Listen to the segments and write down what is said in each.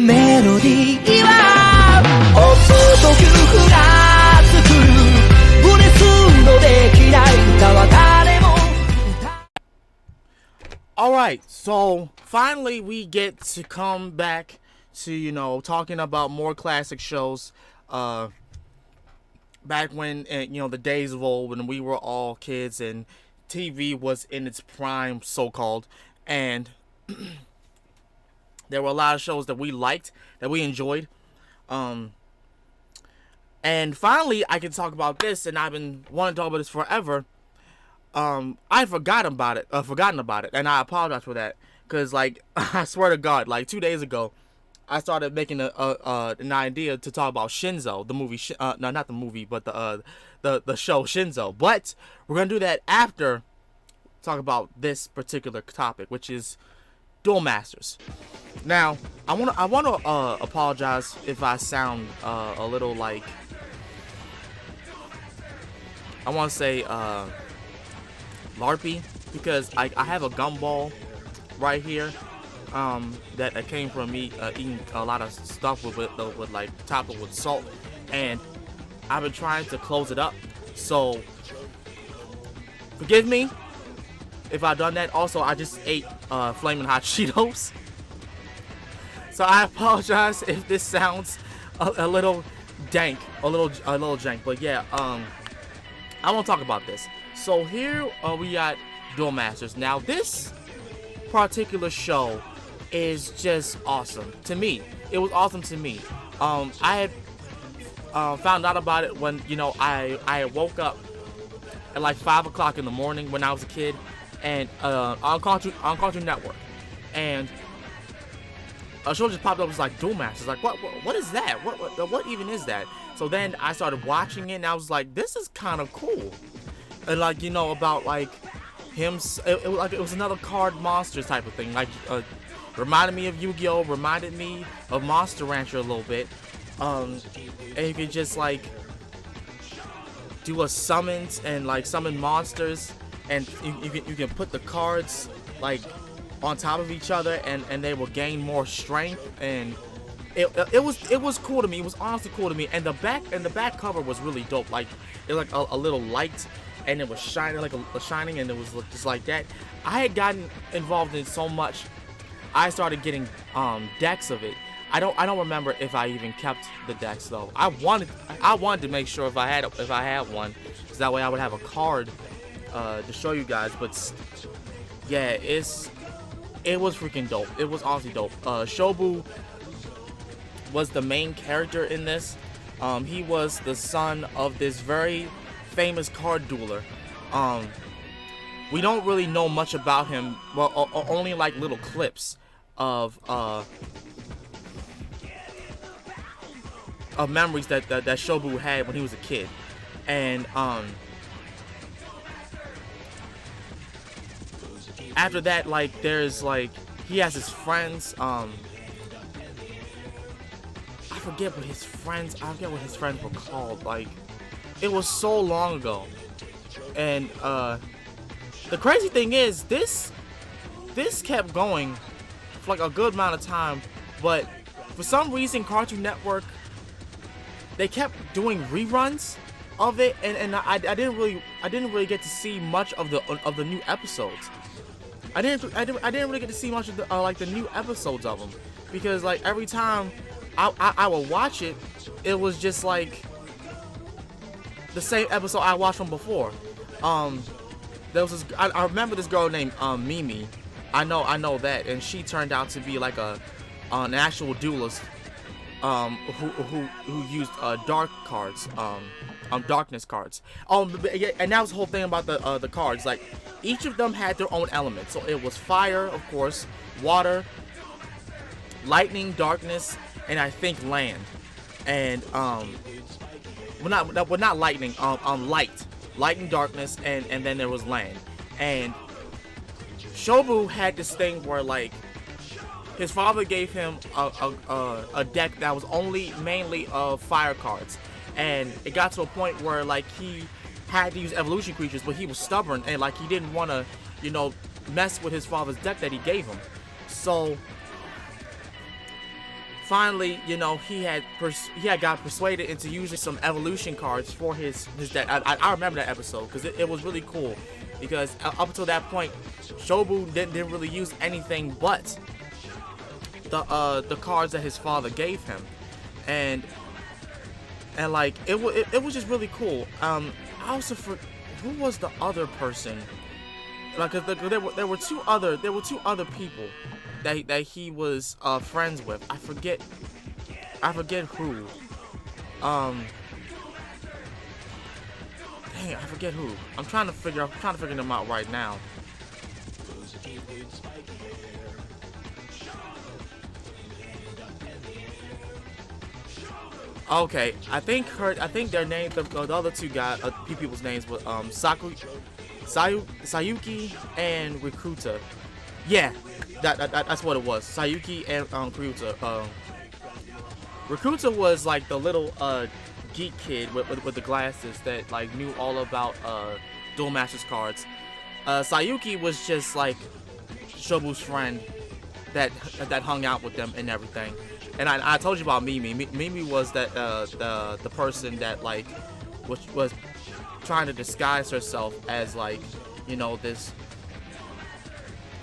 メロディーは音と曲が作るブレスのできない歌は誰も。 Alright, so finally we get to come back to, you know, talking about more classic shows. Back when, you know, the days of old when we were all kids and TV was in its prime, so-called, and there were a lot of shows that we liked, that we enjoyed. And finally, I can talk about this, and I've been wanting to talk about this forever. I forgotten about it, and I apologize for that, cause like I swear to God, like 2 days ago, I started making an idea to talk about Shinzo, the movie. No, not the movie, but the show Shinzo. But we're gonna do that after talk about this particular topic, which is Duel Masters. Now, I wanna apologize if I sound a little like, I want to say LARPy, because I have a gumball right here that came from me eating a lot of stuff with like topped with salt, and I've been trying to close it up, so forgive me if I've done that. Also, I just ate flaming hot Cheetos, so I apologize if this sounds a little dank, a little jank, but yeah, I want to talk about this. So here we got Duel Masters. Now this particular show is just awesome to me. It was awesome to me. I had found out about it when, you know, I woke up at like 5 o'clock in the morning when I was a kid, and on Cartoon Network, and a show just popped up. It was like Duel Masters. Like what is that? What even is that? So then I started watching it, and I was like, this is kind of cool. And like, you know, about like him, it was another card monsters type of thing. Like reminded me of Yu-Gi-Oh, reminded me of Monster Rancher a little bit. And you could just like do a summons and like summon monsters, and you can put the cards like on top of each other, and they will gain more strength, and it was cool to me. It was honestly cool to me, and the back cover was really dope. Like it was like a little light, and it was shining like a shining, and it was just like that. I had gotten involved in so much, I started getting decks of it. I don't remember if I even kept the decks though. I wanted to make sure if I had one, so that way I would have a card to show you guys. But yeah, it was freaking dope. It was honestly dope. Shobu was the main character in this. He was the son of this very famous card dueler. We don't really know much about him. Well, only like little clips of memories that Shobu had when he was a kid, and after that, like there's like he has his friends. I forget what his friends were called. Like it was so long ago, and the crazy thing is this kept going for like a good amount of time, but for some reason Cartoon Network, they kept doing reruns of it, and I didn't really get to see much of the new episodes. I didn't really get to see much of the like the new episodes of them, because like every time I would watch it, it was just like the same episode I watched from before. There was this, I remember this girl named Mimi. I know that, and she turned out to be like an actual duelist who used dark cards, darkness cards. Yeah, and that was the whole thing about the cards. Like each of them had their own element. So it was fire, of course, water, lightning, darkness, and I think land. And not lightning, light, lightning, darkness, and then there was land. And Shobu had this thing where like his father gave him a deck that was mainly of fire cards, and it got to a point where like he had to use evolution creatures, but he was stubborn, and like he didn't want to, you know, mess with his father's deck that he gave him. So finally, you know, he had got persuaded into using some evolution cards for his deck. I remember that episode because it was really cool, because up until that point, Shobu didn't really use anything but the cards that his father gave him, and like it was just really cool. I also who was the other person? Like, there were two other people that he was friends with. I forget who. Dang, I forget who. I'm trying to figure them out right now. Okay, I think their names, the other two people's names were Sayuki and Rikuta. Yeah, that's what it was. Sayuki and Rikuta. Rikuta was like the little geek kid with the glasses that like knew all about Duel Masters cards. Sayuki was just like Shobu's friend that hung out with them and everything. And I told you about Mimi. Mimi was that the person that like was trying to disguise herself as like, you know, this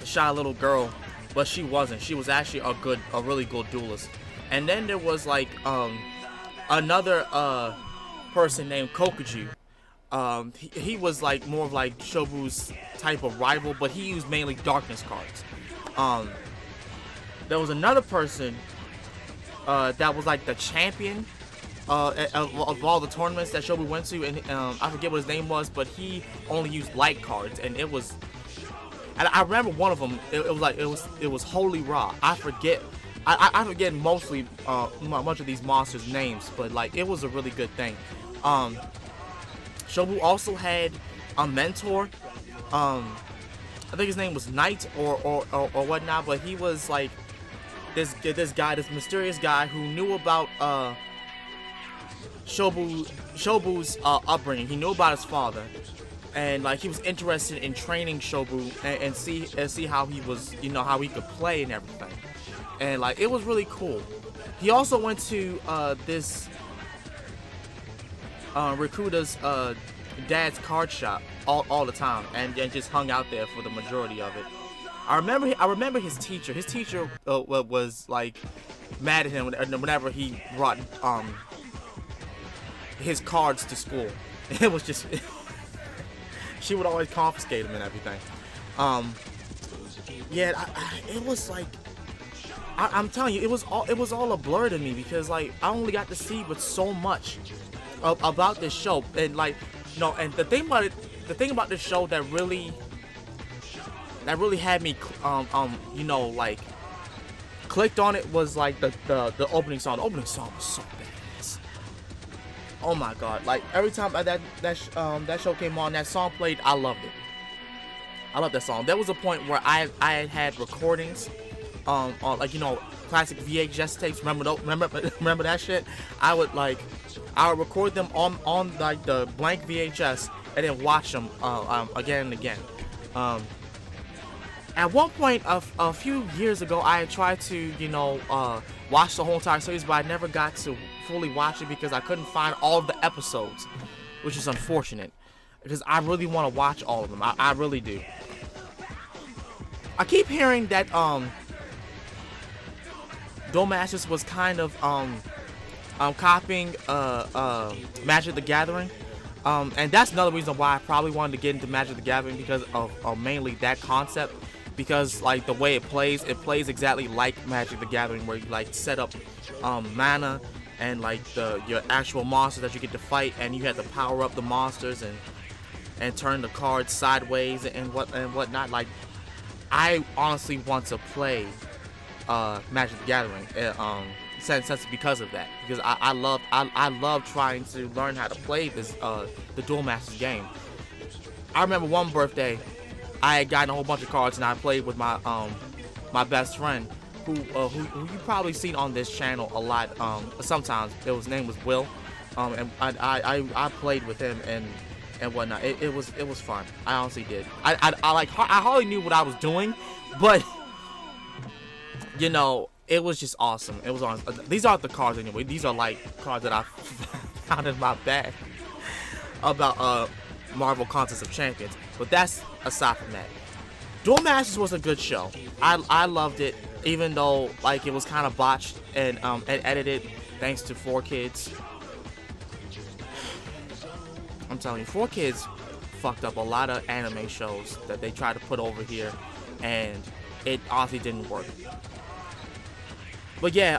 shy little girl, but she wasn't. She was actually a really good duelist. And then there was like another person named Kokuju. He was like more of like Shobu's type of rival, but he used mainly darkness cards. There was another person that was like the champion of all the tournaments that Shobu went to, and I forget what his name was, but he only used light cards, and it was. And I remember one of them. It was Holy Ra. I forget mostly much of these monsters' names, but like it was a really good thing. Shobu also had a mentor. I think his name was Knight or whatnot, but he was like this mysterious guy who knew about Shobu's upbringing. He knew about his father, and like he was interested in training Shobu and see how he was, you know, how he could play and everything. And like it was really cool. He also went to this Rikuta's dad's card shop all the time, and just hung out there for the majority of it. I remember his teacher. His teacher was like mad at him whenever he brought his cards to school. It was just she would always confiscate them and everything. Yeah, it was like I'm telling you, it was all a blur to me, because like I only got to see but so much about this show, and like no, and the thing about this show that really had me you know, like clicked on it was like the opening song. The opening song was so badass. Oh my god! Like every time that show came on, that song played, I loved it. I love that song. There was a point where I had recordings on like, you know, classic VHS tapes. Remember that shit? I would record them on like the blank VHS and then watch them again and again. At one point a few years ago, I had tried to, you know, watch the whole entire series, but I never got to fully watch it because I couldn't find all of the episodes, which is unfortunate, because I really want to watch all of them. I really do. I keep hearing that Duel Masters was kind of copying Magic the Gathering, and that's another reason why I probably wanted to get into Magic the Gathering, because of mainly that concept. Because like the way it plays exactly like Magic the Gathering, where you like set up mana and like your actual monsters that you get to fight, and you have to power up the monsters and turn the cards sideways and whatnot. Like, I honestly want to play Magic the Gathering since because of that, because I love trying to learn how to play this the Duel Masters game. I remember one birthday, I had gotten a whole bunch of cards, and I played with my my best friend, who you probably seen on this channel a lot. Sometimes his name was Will, and I played with him and whatnot. It was fun. I honestly did. I hardly knew what I was doing, but you know, it was just awesome. It was on. These aren't the cards anyway. These are like cards that I found in my bag about Marvel Contest of Champions. But that's aside from that. Duel Masters was a good show. I loved it, even though like it was kind of botched and edited thanks to 4Kids. I'm telling you, 4Kids fucked up a lot of anime shows that they tried to put over here, and it honestly didn't work. But yeah,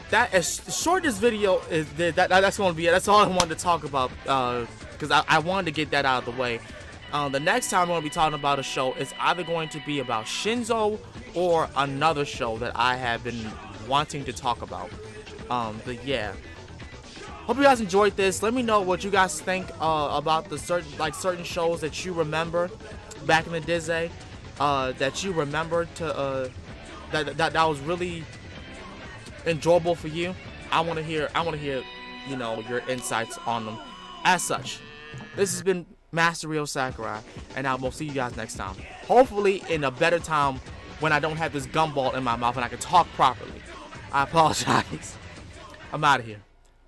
that as short as video is, that's going to be it. That's all I wanted to talk about, because I wanted to get that out of the way. The next time I'm going to be talking about a show is either going to be about Shinzo or another show that I have been wanting to talk about. But yeah, hope you guys enjoyed this. Let me know what you guys think about the certain shows that you remember back in the Disney, that you remember to that was really enjoyable for you. I want to hear you know, your insights on them. As such, this has been Master Ryo Sakurai, and I will see you guys next time. Hopefully in a better time when I don't have this gumball in my mouth and I can talk properly. I apologize. I'm out of here.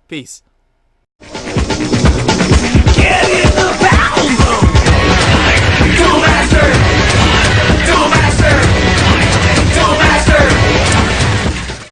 Peace. Get in the battle!